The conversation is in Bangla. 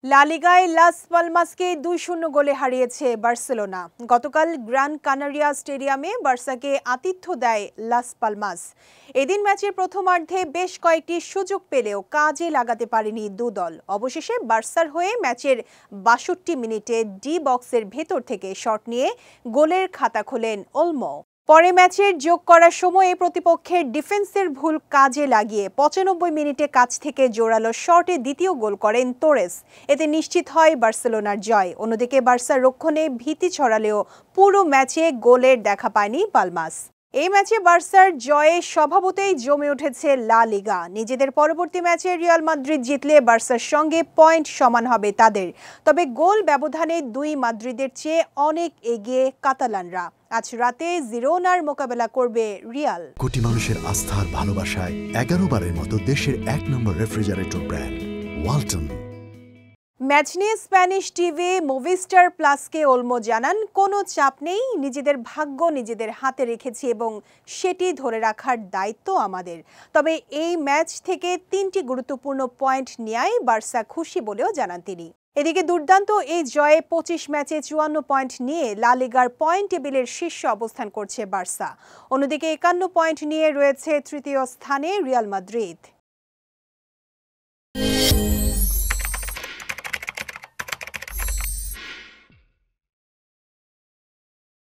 লা লিগায় লাস পালমাসকে ২-০ গোলে হারিয়েছে বার্সেলোনা। গতকাল গ্রান কানারিয়া স্টেডিয়ামে বার্সাকে আতিথ্য দেয় লাস পালমাস। এদিন ম্যাচের প্রথমার্ধে বেশ কয়েকটি সুযোগ পেলেও কাজে লাগাতে পারেনি দুদল। অবশেষে বার্সার হয়ে ম্যাচের ৬২ মিনিটে ডি বক্সের ভেতর থেকে শট নিয়ে গোলের খাতা খোলেন ওলমো। পরে ম্যাচের যোগ করার সময়ে প্রতিপক্ষের ডিফেন্সের ভুল কাজে লাগিয়ে ৯৫ মিনিটে কাছ থেকে জোরালো শটে দ্বিতীয় গোল করেন তোরেস। এতে নিশ্চিত হয় বার্সেলোনার জয়। অন্যদিকে বার্সার রক্ষণে ভীতি ছড়ালেও পুরো ম্যাচে গোলের দেখা পায়নি পালমাস। এই ম্যাচে বার্সার জয়ে স্বভাবতই জমে উঠেছে লা লিগা। নিজেদের পরবর্তী ম্যাচে রিয়াল মাদ্রিদ জিতলে বার্সার সঙ্গে পয়েন্ট সমান হবে তাদের। তবে গোল ব্যবধানে দুই মাদ্রিদের চেয়ে অনেক এগিয়ে কাতালানরা। আজ রাতে জিরোনার মোকাবেলা করবে রিয়াল। কোটি মানুষের আস্থার ভালোবাসায় ১১ বারের মতো দেশের ১ নম্বর রেফ্রিজারেটর ব্র্যান্ড ওয়ালটন। ম্যাচ নিয়ে স্প্যানিশ টিভি মুভিস্টার প্লাসকে ওলমো জানান, কোনো চাপ নেই, নিজেদের ভাগ্য নিজেদের হাতে রেখেছি এবং সেটি ধরে রাখার দায়িত্ব আমাদের। তবে এই ম্যাচ থেকে ৩টি গুরুত্বপূর্ণ পয়েন্ট নেয়ায় বার্সা খুশি বলেও জানান তিনি। এদিকে দুর্দান্ত এই জয়ে ২৫ ম্যাচে ৫৪ পয়েন্ট নিয়ে লা লিগার পয়েন্ট টেবিলের শীর্ষে অবস্থান করছে বার্সা। অন্যদিকে ৫১ পয়েন্ট নিয়ে রয়েছে তৃতীয় স্থানে রিয়াল মাদ্রিদ।